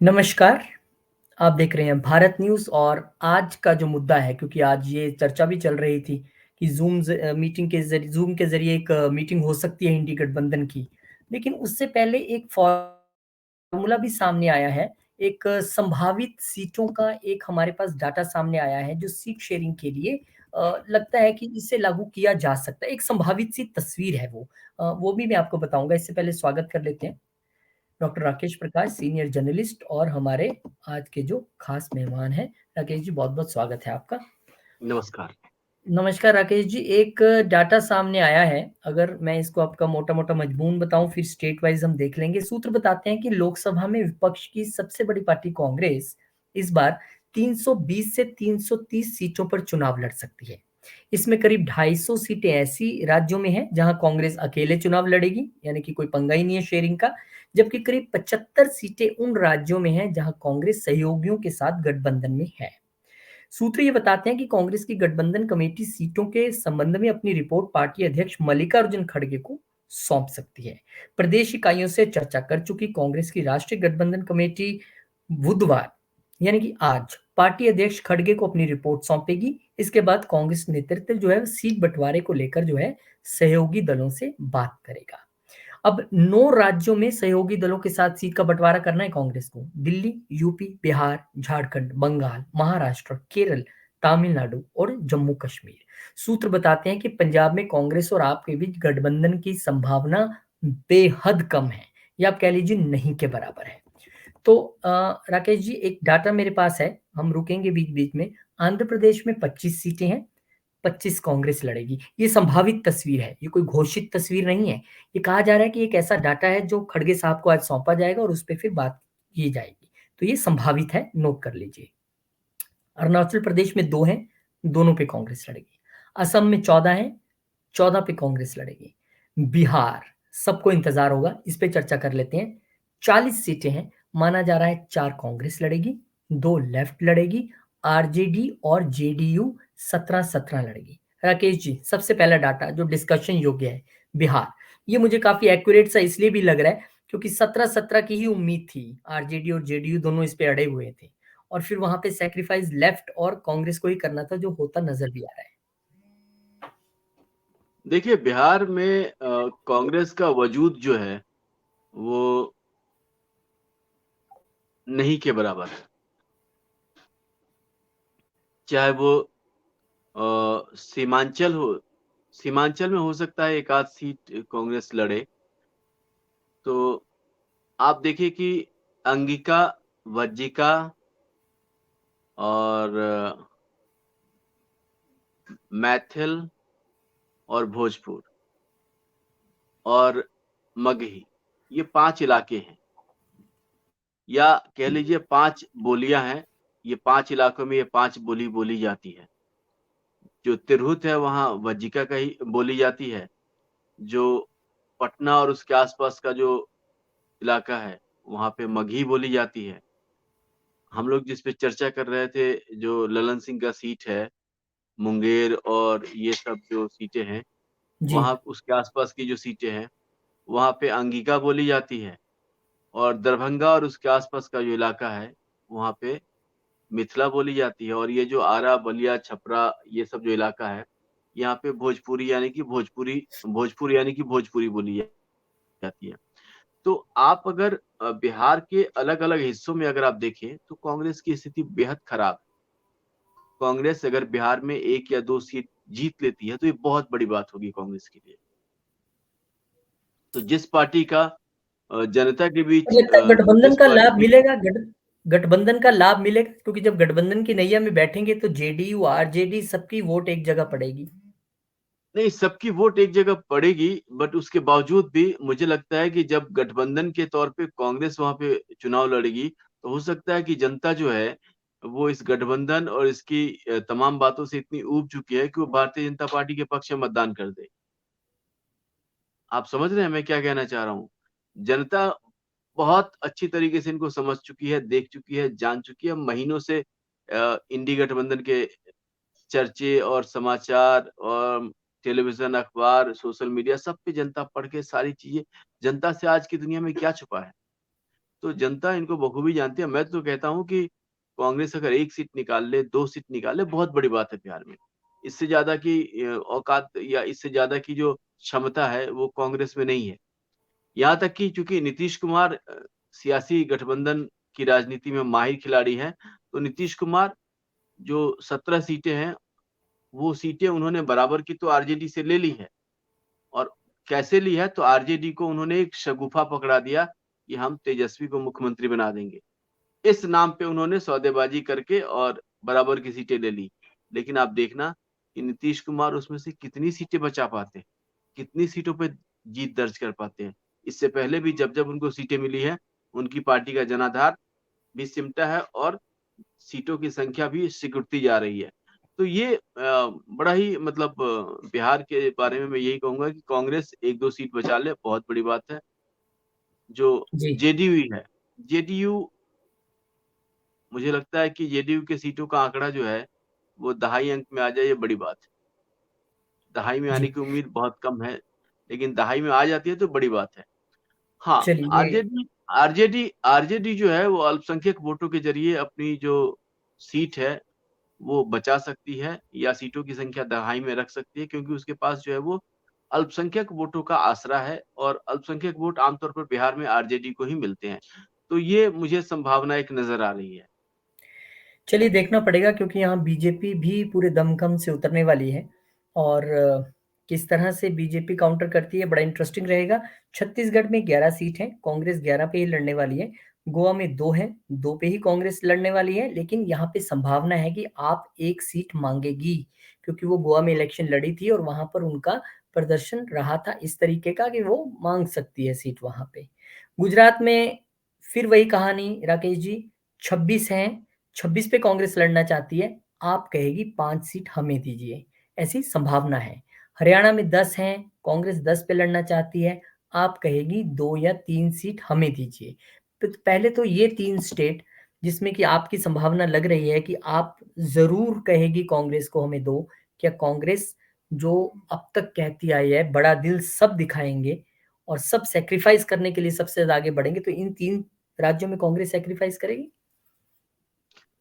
नमस्कार, आप देख रहे हैं भारत न्यूज़ और आज का जो मुद्दा है क्योंकि आज ये चर्चा भी चल रही थी कि ज़ूम के ज़रिए एक मीटिंग हो सकती है इंडी गठबंधन की। लेकिन उससे पहले एक फ़ॉर्मूला भी सामने आया है, एक संभावित सीटों का एक हमारे पास डाटा सामने आया है जो सीट शेयरिंग के लिए लगता है कि इसे लागू किया जा सकता है। एक संभावित सी तस्वीर है वो। वो भी मैं आपको बताऊँगा, इससे पहले स्वागत कर लेते हैं। डॉक्टर राकेश प्रकाश सीनियर जर्नलिस्ट और हमारे आज के जो खास मेहमान हैं। राकेश जी बहुत-बहुत स्वागत है आपका। नमस्कार। नमस्कार राकेश जी, एक डाटा सामने आया है, अगर मैं इसको आपका मोटा-मोटा मजमून बताऊँ फिर स्टेट वाइज़ हम देख लेंगे। सूत्र बताते हैं कि लोकसभा में विपक्ष की सबसे बड़ी पार्टी कांग्रेस इस बार 320 से 330 सीटों पर चुनाव लड़ सकती है। इसमें करीब 250 सीटें ऐसी राज्यों में हैं जहां कांग्रेस अकेले चुनाव लड़ेगी, यानी कि कोई पंगा ही नहीं है शेयरिंग का, जबकि करीब 75 सीटें उन राज्यों में हैं जहां कांग्रेस सहयोगियों के साथ गठबंधन में है। सूत्र ये बताते हैं कि कांग्रेस की गठबंधन कमेटी सीटों के संबंध में अपनी रिपोर्ट पार्टी अध्यक्ष मल्लिकार्जुन खड़गे को सौंप सकती है। प्रदेश इकाइयों से चर्चा कर चुकी कांग्रेस की राष्ट्रीय गठबंधन कमेटी बुधवार यानी कि आज पार्टी अध्यक्ष खड़गे को अपनी रिपोर्ट सौंपेगी। इसके बाद कांग्रेस नेतृत्व जो है सीट बंटवारे को लेकर जो है सहयोगी दलों से बात करेगा। अब 9 राज्यों में सहयोगी दलों के साथ सीट का बंटवारा करना है कांग्रेस को। दिल्ली, यूपी, बिहार, झारखंड, बंगाल, महाराष्ट्र, केरल, तमिलनाडु और जम्मू कश्मीर। सूत्र बताते हैं कि पंजाब में कांग्रेस और आप के बीच गठबंधन की संभावना बेहद कम है, या आप कह लीजिए नहीं के बराबर है। तो राकेश जी, एक डाटा मेरे पास है, हम रुकेंगे बीच-बीच में। आंध्र प्रदेश में 25 सीटें हैं, 25 कांग्रेस लड़ेगी। ये संभावित तस्वीर है, ये कोई घोषित तस्वीर नहीं है। ये कहा जा रहा है कि एक ऐसा डाटा है जो खड़गे साहब को आज सौंपा जाएगा और उस पे फिर बात की जाएगी। तो ये संभावित है, नोट कर लीजिए। अरुणाचल प्रदेश में 2 हैं, दोनों पे कांग्रेस लड़ेगी। असम में 14 हैं, 14 पे कांग्रेस लड़ेगी। बिहार, सबको इंतजार होगा, इस पे चर्चा कर लेते हैं। 40 सीटें हैं, माना जा रहा है 4 कांग्रेस लड़ेगी, 2 लेफ्ट लड़ेगी, आरजेडी और जेडीयू 17-17 लड़ेगी। राकेश जी, सबसे पहला डाटा जो डिस्कशन योग्य है, बिहार। ये मुझे काफ़ी एक्यूरेट सा इसलिए भी लग रहा है क्योंकि 17-17 की ही उम्मीद थी। आरजेडी और जेडीयू दोनों इस पे अड़े हुए थे और फिर वहाँ पे सैक्रिफाइस लेफ्ट और कांग्रेस को ही करना था, जो होता नज़र भी आ रहा है। देखिए, बिहार में कांग्रेस का वजूद जो है, वो नहीं के बराबर है। चाहे वो सीमांचल में हो सकता है एक आध सीट कांग्रेस लड़े। तो आप देखिए कि अंगिका, वज्जिका और मैथिल और भोजपुर और मगही, ये 5 इलाके हैं, या कह लीजिए 5 बोलियां हैं। ये 5 इलाकों में ये 5 बोली बोली जाती है। जो तिरहुत है वहाँ वज्जिका का ही बोली जाती है। जो पटना और उसके आसपास का जो इलाका है, वहाँ पे मगही बोली जाती है। हम लोग जिस पे चर्चा कर रहे थे, जो ललन सिंह का सीट है, मुंगेर और ये सब जो सीटें हैं, जी। वहाँ उसके आसपास की जो सीटें हैं, वहाँ पे अंगिका बोली जाती है। और दरभंगा और उसके आसपास का जो इलाका है, वहाँ पे मिथिला बोली जाती है। और ये जो आरा, बलिया, छपरा, ये सब जो इलाका है, यहाँ पे भोजपुरी यानी कि भोजपुरी बोली जाती है। तो आप अगर बिहार के अलग-अलग हिस्सों में अगर आप देखें, तो कांग्रेस की स्थिति बेहद खराब है। कांग्रेस अगर बिहार में 1 या 2 सीट जीत लेती है, तो ये बहुत बड़ी बात होगी कांग्रेस के लिए। तो जिस पार्टी का जनता के और बीच लगता है गठबंधन जिस का पार्टी लाभ की मिलेगा, गठबंधन का लाभ मिलेगा क्योंकि जब गठबंधन की नैया में बैठेंगे तो जेडीयू, आरजेडी सबकी वोट एक जगह पड़ेगी। नहीं, सबकी वोट एक जगह पड़ेगी, बट उसके बावजूद भी मुझे लगता है कि जब गठबंधन के तौर पे कांग्रेस वहाँ पे चुनाव लड़ेगी, तो हो सकता है कि जनता जो है, वो इस गठबंधन और इसकी तमाम बातों से इतनी ऊब चुकी है कि वो भारतीय जनता पार्टी के पक्ष में मतदान कर दे। आप समझ रहे हैं मैं क्या कहना चाह रहा हूँ? जनता बहुत अच्छी तरीके से इनको समझ चुकी है, देख चुकी है, जान चुकी है। महीनों से इंडी गठबंधन के चर्चे और समाचार और टेलीविज़न, अखबार, सोशल मीडिया सब पे जनता पढ़ के सारी चीज़ें, जनता से आज की दुनिया में क्या छुपा है? तो जनता इनको बखूबी जानती है। मैं तो कहता हूँ कि कांग्रेस अगर 1 सीट निकाल ले, 2 सीट निकाल ले, बहुत बड़ी बात है बिहार में। इससे ज़्यादा की औकात या इससे ज़्यादा की जो क्षमता है, वो कांग्रेस में नहीं है। यहाँ तक कि चूँकि नीतीश कुमार सियासी गठबंधन की राजनीति में माहिर खिलाड़ी हैं, तो नीतीश कुमार जो 17 सीटें हैं, वो सीटें उन्होंने बराबर की तो आरजेडी से ले ली है। और कैसे ली है, तो आरजेडी को उन्होंने एक शगुफा पकड़ा दिया कि हम तेजस्वी को मुख्यमंत्री बना देंगे। इस नाम पे उन्होंने सौदेबाजी करके और बराबर की सीटें ले ली। लेकिन आप देखना कि नीतीश कुमार उसमें से कितनी सीटें बचा पाते हैं, कितनी सीटों पे जीत दर्ज कर पाते हैं। इससे पहले भी जब-जब उनको सीटें मिली हैं, उनकी पार्टी का जनाधार भी सिमटा है और सीटों की संख्या भी सिकुड़ती जा रही है। तो ये बड़ा ही मतलब बिहार के बारे में मैं यही कहूँगा कि कांग्रेस 1-2 सीट बचा ले, बहुत बड़ी बात है। जो जी। जेडीयू है, जेडीयू मुझे लगता है कि जेडीयू के सीटों का आंकड़ा जो है, वो दहाई अंक में आ जाए, ये बड़ी बात है। दहाई में आने जी। की उम्मीद बहुत कम है, लेकिन दहाई में आ जाती है तो बड़ी बात है। हाँ, चलिए। आरजेडी आरजेडी आरजेडी जो है वो अल्पसंख्यक वोटों के ज़रिए अपनी जो सीट है, वो बचा सकती है या सीटों की संख्या दहाई में रख सकती है क्योंकि उसके पास जो है वो अल्पसंख्यक वोटों का आसरा है और अल्पसंख्यक वोट आमतौर पर बिहार में आरजेडी को ही मिलते हैं। तो ये मुझे संभावना एक नज़र आ रही है। चलिए देखना पड़ेगा क्योंकि यहाँ बीजेपी भी पूरे दमखम से उतरने वाली है और किस तरह से बीजेपी काउंटर करती है बड़ा इंटरेस्टिंग रहेगा। छत्तीसगढ़ में 11 सीट हैं, कांग्रेस 11 पे ही लड़ने वाली है। गोवा में 2 हैं, 2 पे ही कांग्रेस लड़ने वाली है, लेकिन यहाँ पे संभावना है कि आप 1 सीट मांगेगी क्योंकि वो गोवा में इलेक्शन लड़ी थी और वहां पर उनका प्रदर्शन रहा था इस तरीके का कि वो मांग सकती है सीट वहां पे। गुजरात में फिर वही कहानी राकेश जी, 26 हैं, 26 पे कांग्रेस लड़ना चाहती है, आप कहेगी 5 सीट हमें दीजिए, ऐसी संभावना है। हरियाणा में 10 हैं, कांग्रेस 10 पे लड़ना चाहती है, आप कहेगी 2 या 3 सीट हमें दीजिए। तो पहले तो ये 3 स्टेट जिसमें कि आपकी संभावना लग रही है कि आप ज़रूर कहेगी कांग्रेस को हमें दो, क्या कांग्रेस जो अब तक कहती आई है बड़ा दिल सब दिखाएँगे और सब सैक्रिफाइस करने के लिए सबसे ज़्यादा आगे बढ़ेंगे, तो इन 3 राज्यों में कांग्रेस सैक्रिफाइस करेगी?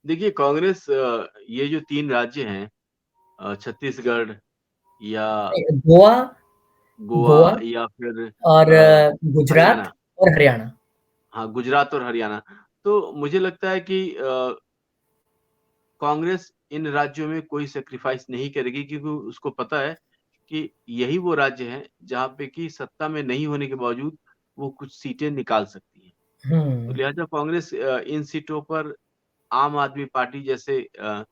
देखिए कांग्रेस ये जो 3 राज्य हैं छत्तीसगढ़ या गोवा गोवा गोवा या फिर और गुजरात हरियाणा। और हरियाणा। हाँ, गुजरात और हरियाणा। तो मुझे लगता है कि कांग्रेस इन राज्यों में कोई सैक्रिफाइस नहीं करेगी क्योंकि उसको पता है कि यही वो राज्य हैं जहाँ पे कि सत्ता में नहीं होने के बावजूद वो कुछ सीटें निकाल सकती है। तो हुँ। लिहाज़ा कांग्रेस इन सीटों पर आम आदमी पार्टी जैसे अ,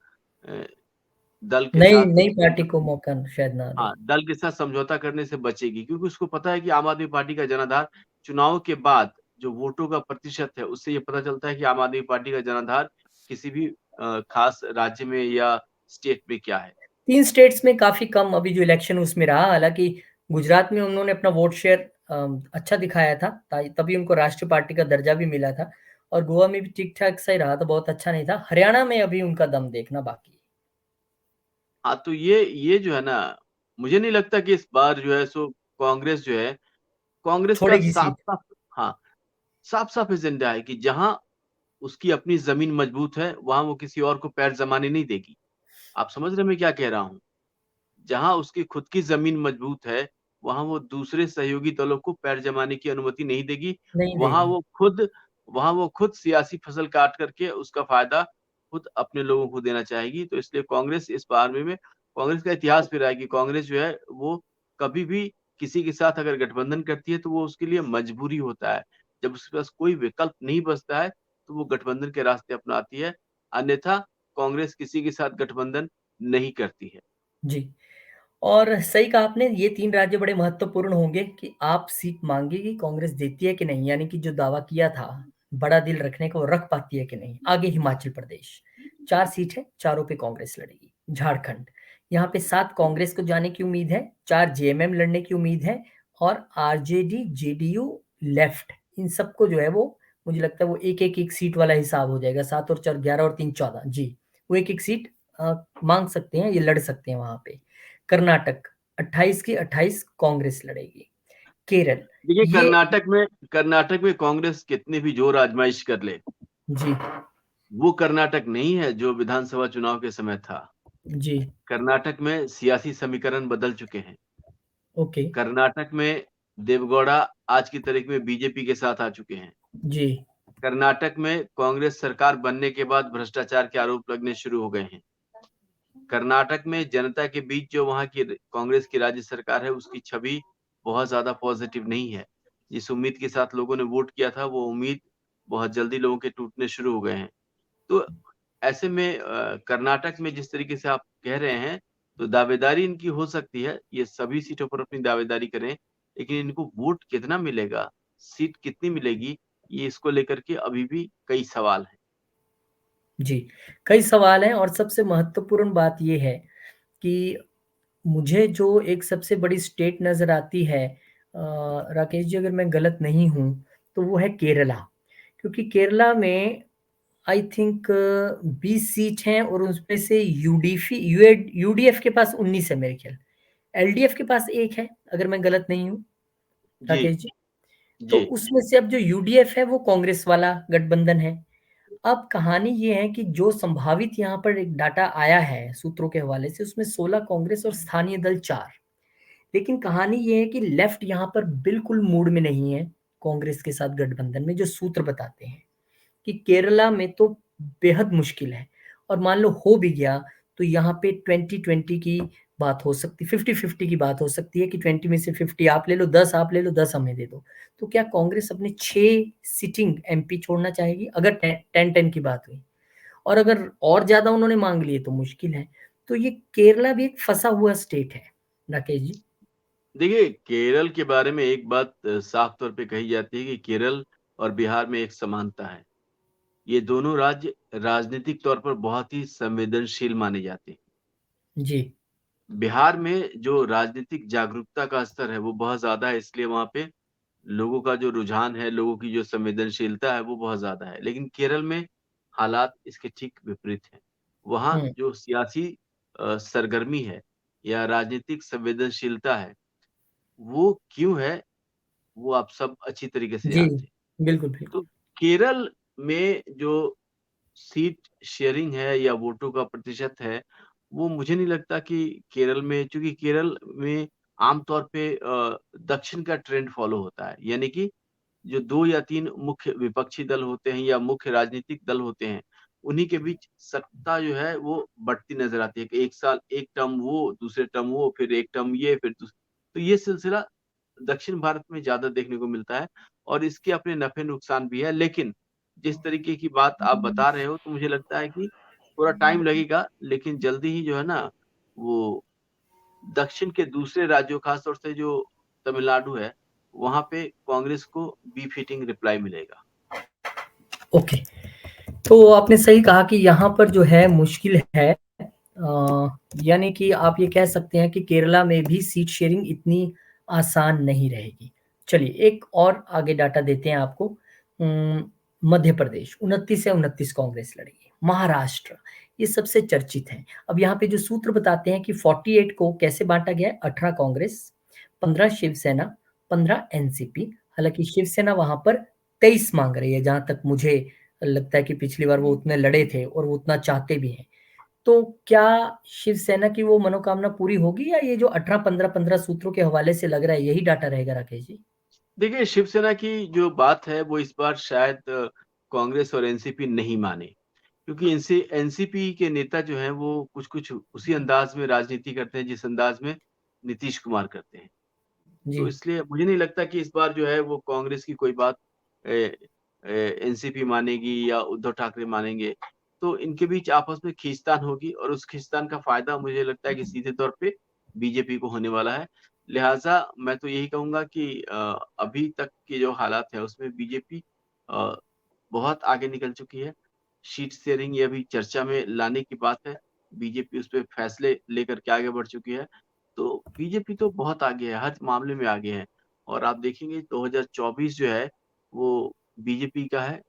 दल के नई साथ नई पार्टी समझौ को मौका शायद ना दे। हाँ, दल के साथ समझौता करने से बचेगी क्योंकि उसको पता है कि आम आदमी पार्टी का जनाधार चुनाव के बाद जो वोटों का प्रतिशत है, उससे ये पता चलता है कि आम आदमी पार्टी का जनाधार किसी भी खास राज्य में या स्टेट में क्या है। 3 स्टेट्स में काफ़ी कम अभी जो इलेक्शन उसमें रहा, हालाँकि गुजरात में उन्होंने अपना वोट शेयर अच्छा दिखाया था, ताई तभी उनको राष्ट्रीय पार्टी का दर्जा भी मिला था और गोवा में भी ठीक-ठाक सा ही रहा था, बहुत अच्छा नहीं था। हरियाणा में अभी उनका दम देखना बाकी है। हाँ, तो ये जो है ना, मुझे नहीं लगता कि इस बार जो है सो कांग्रेस जो है, कांग्रेस का छोड़ेगी सीट। साफ-साफ हाँ, साफ-साफ एजेंडा है कि जहाँ उसकी अपनी ज़मीन मजबूत है, वहाँ वो किसी और को पैर जमाने नहीं देगी। आप समझ रहे हैं मैं क्या कह रहा हूँ? जहाँ उसकी खुद की ज़मीन मजबूत है, वहाँ वो दूसरे सहयोगी दलों को पैर जमाने की अनुमति नहीं देगी। नहीं वहाँ देगी। वो खुद वहाँ वो खुद सियासी फसल काट करके उसका फ़ायदा खुद अपने लोगों को देना चाहेगी। तो इसलिए कांग्रेस इस बारे में कांग्रेस का इतिहास भी रहा है कि कांग्रेस जो है, वो कभी भी किसी के साथ अगर गठबंधन करती है, तो वो उसके लिए मजबूरी होता है। जब उसके पास कोई विकल्प नहीं बचता है, तो वो गठबंधन के रास्ते अपनाती है। अन्यथा कांग्रेस किसी के साथ गठबंधन नहीं करती है। जी। और सही कहा आपने, ये 3 राज्य बड़े महत्वपूर्ण होंगे कि आप सीट माँगेगी, कांग्रेस देती है कि नहीं, यानी कि जो दावा किया था, बड़ा दिल रखने का वो रख पाती है कि नहीं। आगे हिमाचल प्रदेश, 4 सीट है, चारों पे कांग्रेस लड़ेगी। झारखंड, यहाँ पे 7 कांग्रेस को जाने की उम्मीद है, 4 जेएमएम लड़ने की उम्मीद है और आरजेडी, जेडीयू, लेफ्ट इन सबको जो है वो मुझे लगता है वो एक-एक सीट वाला हिसाब हो जाएगा। 7 और 4 11 और 3 14 जी, वो एक-एक सीट माँग सकते हैं, ये लड़ सकते हैं वहाँ पे। कर्नाटक 28 की 28 कांग्रेस लड़ेगी। केरल देखिए, ये। कर्नाटक में कांग्रेस कितनी भी जोर आजमाइश कर ले, जी। वो कर्नाटक नहीं है जो विधानसभा चुनाव के समय था। जी। कर्नाटक में सियासी समीकरण बदल चुके हैं। ओके। कर्नाटक में देवगौड़ा आज की तारीख में बीजेपी के साथ आ चुके हैं। जी। कर्नाटक में कांग्रेस सरकार बनने के बाद भ्रष्टाचार के आरोप लगने शुरू हो गए हैं। कर्नाटक में जनता के बीच जो वहाँ की कांग्रेस की राज्य सरकार है, उसकी छवि बहुत ज़्यादा पॉजिटिव नहीं है। जिस उम्मीद के साथ लोगों ने वोट किया था, वो उम्मीद बहुत जल्दी लोगों के टूटने शुरू हो गए हैं। तो ऐसे में कर्नाटक में जिस तरीके से आप कह रहे हैं, तो दावेदारी इनकी हो सकती है, ये सभी सीटों पर अपनी दावेदारी करें, लेकिन इनको वोट कितना मिलेगा, सीट कितनी मिलेगी, ये इसको लेकर के अभी भी कई सवाल हैं। जी, कई सवाल हैं और सबसे महत्वपूर्ण बात ये है कि मुझे जो एक सबसे बड़ी स्टेट नज़र आती है, राकेश जी अगर मैं गलत नहीं हूँ, तो वो है केरला। क्योंकि केरला में आई थिंक 20 सीट हैं और उसमें से यूडीएफ के पास 19 है मेरे ख्याल। एलडीएफ के पास 1 है, अगर मैं गलत नहीं हूँ, जी, राकेश जी। तो जी, उसमें से अब जो यूडीएफ है वो कांग्रेस वाला गठबंधन है। अब कहानी ये है कि जो संभावित यहाँ पर एक डाटा आया है सूत्रों के हवाले से, उसमें 16 कांग्रेस और स्थानीय दल 4। लेकिन कहानी ये है कि लेफ्ट यहाँ पर बिल्कुल मूड में नहीं है कांग्रेस के साथ गठबंधन में, जो सूत्र बताते हैं कि केरला में तो बेहद मुश्किल है। और मान लो हो भी गया तो यहाँ पे 20-20 की बात हो सकती, 50-50 की बात हो सकती है कि 20 में से 50 आप ले लो, 10 आप ले लो, 10 हमें दे दो। तो क्या कांग्रेस अपने 6 सिटिंग एमपी छोड़ना चाहेगी अगर 10-10 की बात हुई? और अगर और ज्यादा उन्होंने मांग लिए तो मुश्किल है। तो ये केरला भी एक फंसा हुआ स्टेट है, राकेश जी। देखिए, केरल के बारे में एक बात साफ तौर पे कही जाती है कि केरल और बिहार में एक समानता है। ये दोनों राज्य राजनीतिक तौर पर बहुत ही संवेदनशील माने जाते हैं। जी। बिहार में जो राजनीतिक जागरूकता का स्तर है, वो बहुत ज़्यादा है, इसलिए वहाँ पे लोगों का जो रुझान है, लोगों की जो संवेदनशीलता है, वो बहुत ज़्यादा है। लेकिन केरल में हालात इसके ठीक विपरीत हैं। वहाँ हम्म। जो सियासी सरगर्मी है या राजनीतिक संवेदनशीलता है, वो क्यों है, वो आप सब अच्छी तरीके से जी। जानते हैं। बिल्कुल बिल्कुल। तो केरल में जो सीट शेयरिंग है या वोटों का प्रतिशत है, वो मुझे नहीं लगता कि केरल में, चूँकि केरल में आम तौर पे दक्षिण का ट्रेंड फ़ॉलो होता है। यानी कि जो 2 या 3 मुख्य विपक्षी दल होते हैं या मुख्य राजनीतिक दल होते हैं, उन्हीं के बीच सत्ता जो है वो बढ़ती नज़र आती है कि 1 साल 1 टर्म वो, दूसरे टर्म वो, फिर 1 टर्म ये, फिर तो ये सिलसिला दक्षिण भारत में ज़्यादा देखने को मिलता है और इसके अपने नफ़े-नुकसान भी है। लेकिन जिस तरीके की बात आप बता रहे हो, तो मुझे लगता है कि थोड़ा टाइम लगेगा, लेकिन जल्दी ही जो है ना, वो दक्षिण के दूसरे राज्यों, ख़ास तौर से जो तमिलनाडु है, वहाँ पे कांग्रेस को बी-फिटिंग रिप्लाई मिलेगा। ओके। तो आपने सही कहा कि यहाँ पर जो है मुश्किल है। यानी कि आप ये कह सकते हैं कि केरला में भी सीट शेयरिंग इतनी आसान नहीं रहेगी। चलिए एक और आगे डाटा देते हैं आपको। मध्य प्रदेश 29 से 29 कांग्रेस लड़ेगी। महाराष्ट्र ये सबसे चर्चित है। अब यहाँ पे जो सूत्र बताते हैं कि 48 को कैसे बांटा गया है, 18 कांग्रेस, 15 शिवसेना, 15 एनसीपी। हालांकि शिवसेना वहां पर 23 मांग रही है, जहां तक मुझे लगता है कि पिछली बार वो उतने लड़े थे और वो उतना चाहते भी हैं। तो क्या शिवसेना की वो मनोकामना पूरी होगी या ये जो 18-15-15 सूत्रों के हवाले से लग रहा है यही डाटा रहेगा, राकेश जी? देखिए, शिवसेना की जो बात है, वो इस बार शायद कांग्रेस और एनसीपी नहीं माने, क्योंकि इनसे एनसीपी के नेता जो हैं, वो कुछ-कुछ उसी अंदाज़ में राजनीति करते हैं, जिस अंदाज़ में नीतीश कुमार करते हैं। जी। तो इसलिए मुझे नहीं लगता कि इस बार जो है वो कांग्रेस की कोई बात एनसीपी मानेगी या उद्धव ठाकरे मानेंगे। तो इनके बीच आपस में खींचतान होगी और उस खींचतान का फ़ायदा मुझे लगता है कि सीधे तौर पे बीजेपी को होने वाला है। लिहाज़ा मैं तो यही कहूँगा कि अभी तक के जो हालात हैं उसमें बीजेपी अ, बहुत आगे निकल चुकी है। सीट शेयरिंग ये अभी चर्चा में लाने की बात है। बीजेपी उस पे फैसले लेकर के आगे बढ़ चुकी है। तो बीजेपी तो बहुत आगे है, हर मामले में आगे है और आप देखेंगे 2024 जो है, वो बीजेपी का है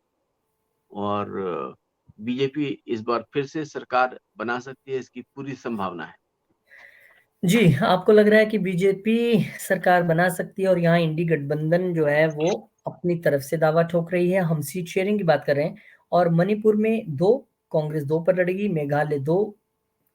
और बीजेपी इस बार फिर से सरकार बना सकती है, इसकी पूरी संभावना है। जी, आपको लग रहा है कि बीजेपी सरकार बना सकती है और यहाँ इंडी गठबंधन जो है वो अपनी तरफ से दावा ठोक रही है। हम सीट शेयरिंग की बात कर रहे हैं और मणिपुर में 2 कांग्रेस 2 पर लड़ेगी, मेघालय 2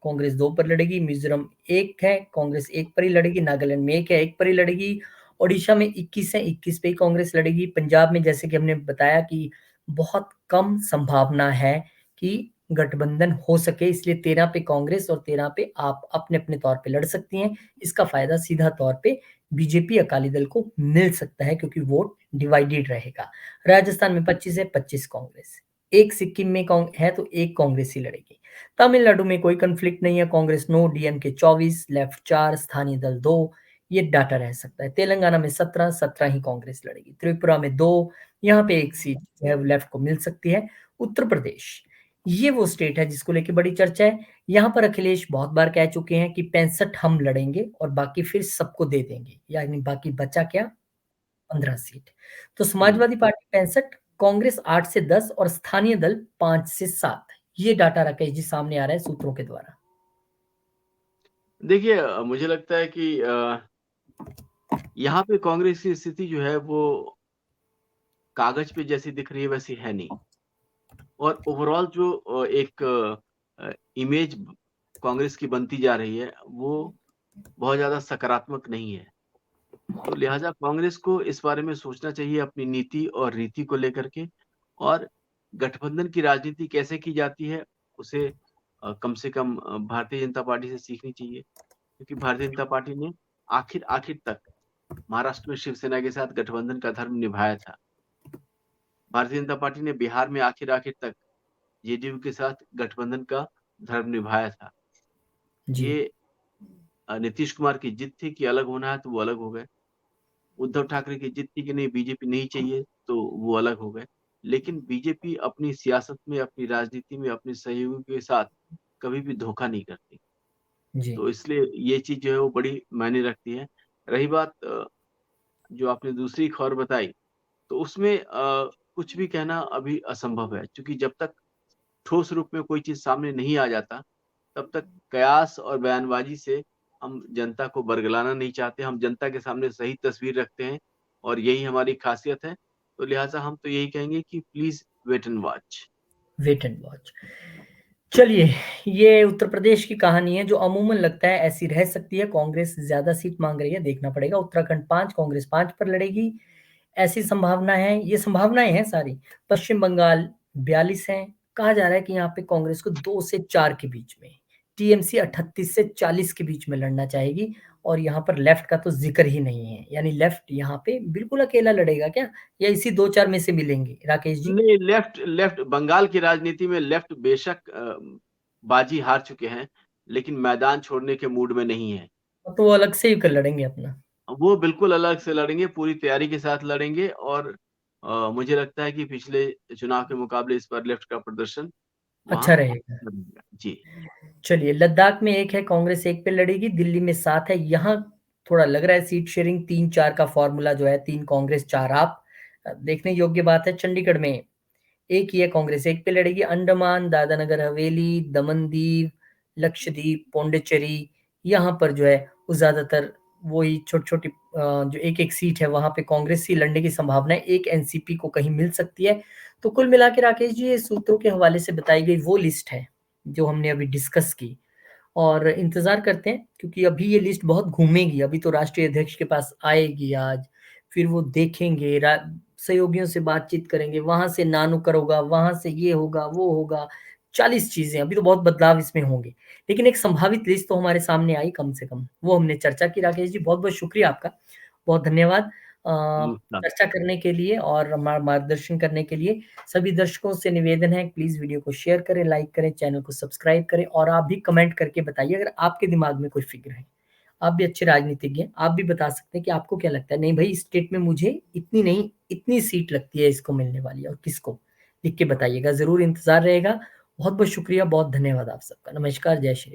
कांग्रेस 2 पर लड़ेगी, मिजोरम 1 है, कांग्रेस 1 पर ही लड़ेगी, नागालैंड में 1 है, 1 पर ही लड़ेगी, ओडिशा में 21 है, 21 पे ही कांग्रेस लड़ेगी, पंजाब में जैसे कि हमने बताया कि बहुत कम संभावना है कि गठबंधन हो सके, इसलिए 13 पे कांग्रेस और 13 पे आप अपने-अपने तौर पे लड़ सकती हैं। इसका फ़ायदा सीधा तौर पे बीजेपी अकाली दल को मिल सकता है क्योंकि वोट डिवाइडेड रहेगा। राजस्थान में 25 है, 25 कांग्रेस। 1 सिक्किम में है तो 1 कांग्रेस ही लड़ेगी। तमिलनाडु में कोई कॉन्फ्लिक्ट नहीं है, कांग्रेस नो, डीएमके 24, लेफ्ट 4, स्थानीय दल 2, ये डाटा रह सकता है। तेलंगाना में 17, 17 ही कांग्रेस लड़ेगी। त्रिपुरा में 2, यहाँ पे 1 सीट जो है लेफ्ट को मिल सकती है। उत्तर प्रदेश, ये वो स्टेट है जिसको लेके बड़ी चर्चा है। यहाँ पर अखिलेश बहुत बार कह चुके हैं कि 65 हम लड़ेंगे और बाकी फिर सबको दे देंगे, यानी बाकी बचा क्या? 15 सीट। तो हुँ। समाजवादी पार्टी 65, कांग्रेस 8 से 10 और स्थानीय दल 5 से 7। ये डाटा राकेश जी सामने आ रहा है सूत्रों के द्वारा। देखिए मुझे लगता है कि यहाँ पे कांग्रेस की स्थिति जो है वो कागज़ पे जैसी दिख रही है वैसी है नहीं। और ओवरऑल जो एक इमेज कांग्रेस की बनती जा रही है, वो बहुत ज़्यादा सकारात्मक नहीं है। तो लिहाज़ा कांग्रेस को इस बारे में सोचना चाहिए अपनी नीति और रीति को लेकर के और गठबंधन की राजनीति कैसे की जाती है, उसे कम से कम भारतीय जनता पार्टी से सीखनी चाहिए। क्योंकि भारतीय जनता पार्टी ने आखिर तक महाराष्ट्र में शिवसेना के साथ गठबंधन का धर्म निभाया था। भारतीय जनता पार्टी ने बिहार में आखिर तक जेडीयू के साथ गठबंधन का धर्म निभाया था। जी, ये नीतीश कुमार की जिद थी कि अलग होना है तो वो अलग हो गए। उद्धव ठाकरे की जिद थी कि नहीं बीजेपी नहीं चाहिए तो वो अलग हो गए। लेकिन बीजेपी अपनी सियासत में, अपनी राजनीति में, अपने सहयोगियों के साथ कभी भी धोखा नहीं करती। जी, तो इसलिए ये चीज़ जो है वो बड़ी मायने रखती है। रही बात जो आपने दूसरी खबर बताई, तो उसमें कुछ भी कहना अभी असंभव है। क्योंकि जब तक ठोस रूप में कोई चीज़ सामने नहीं आ जाता, तब तक कयास और बयानबाज़ी से हम जनता को बरगलाना नहीं चाहते। हम जनता के सामने सही तस्वीर रखते हैं और यही हमारी ख़ासियत है। तो लिहाज़ा हम तो यही कहेंगे कि please wait and watch. Wait and watch. चलिए, ये उत्तर प्रदेश की कहानी है जो अमूमन लगता है ऐसी रह सकती है। कांग्रेस ज़्यादा सीट माँग रही है, देखना पड़ेगा। उत्तराखंड 5, कांग्रेस 5 पर लड़ेगी, ऐसी संभावना है। ये संभावनाएँ हैं सारी। पश्चिम बंगाल 42 हैं, कहा जा रहा है कि यहाँ पे कांग्रेस को 2 से 4 के बीच में, टीएमसी 38 से 40 के बीच में लड़ना चाहेगी और यहाँ पर लेफ्ट का तो ज़िक्र ही नहीं है। यानी लेफ्ट यहाँ पे बिल्कुल अकेला लड़ेगा क्या? या इसी 2-4 में से मिलेंगे, राकेश जी? नहीं, लेफ्ट लेफ्ट बंगाल की राजनीति में लेफ्ट बेशक बाजी हार चुके हैं, लेकिन मैदान छोड़ने के मूड में नहीं है। तो वो अलग से ही क लड़ेंगे अपना। वो बिल्कुल अलग से लड़ेंगे, पूरी तैयारी के साथ लड़ेंगे और मुझे लगता है कि पिछले चुनाव के मुकाबले इस बार लेफ्ट का प्रदर्शन अच्छा वहाँ रहेगा। बढ़ेगा। जी। चलिए, लद्दाख में 1 है, कांग्रेस 1 पे लड़ेगी, दिल्ली में 7 है, यहाँ थोड़ा लग रहा है सीट शेयरिंग 3-4 का फ़ॉर्मूला जो है 3 कांग्रेस 4 आप। देखने योग्य बात है। चंडीगढ़ में 1 ही है, कांग्रेस 1 पे लड़ेगी। अंडमान, दादरा-नगर हवेली, दमन-दीव, लक्षद्वीप, पौंडीचेरी, यहाँ पर जो है वो ज़्यादातर वही छोटी-छोटी जो 1-1 सीट है वहाँ पे कांग्रेस ही लड़ने की संभावना है, 1 एनसीपी को कहीं मिल सकती है। तो कुल मिला के राकेश जी ये सूत्रों के हवाले से बताई गई वो लिस्ट है, जो हमने अभी डिस्कस की। और इंतज़ार करते हैं क्योंकि अभी ये लिस्ट बहुत घूमेगी, अभी तो राष्ट्रीय अध्यक्ष के पास आएगी आज, फिर वो देखेंगे, सहयोगियों से बातचीत करेंगे, वहाँ से नानुकर होगा, वहाँ से ये होगा, वो होगा, 40 चीज़ें, अभी तो बहुत बदलाव इसमें होंगे। लेकिन एक संभावित लिस्ट तो हमारे सामने आई कम से कम, वो हमने चर्चा की। राकेश जी बहुत-बहुत शुक्रिया आपका, बहुत धन्यवाद नमस्कार। चर्चा करने के लिए और मार्गदर्शन करने के लिए। सभी दर्शकों से निवेदन है प्लीज़ वीडियो को शेयर करें, लाइक करें, चैनल को सब्सक्राइब करें और आप भी कमेंट करके बताइए अगर आपके दिमाग में कोई फ़िक्र है। आप भी अच्छे राजनीतिज्ञ हैं, आप भी बता सकते हैं कि आपको क्या लगता है, नहीं भई इस स्टेट में मुझे इतनी नहीं, इतनी सीट लगती है इसको मिलने वाली है और किसको? लिख के बताइएगा, ज़रूर इंतज़ार रहेगा। बहुत-बहुत शुक्रिया, बहुत धन्यवाद आप सबका। नमस्कार, जय श्री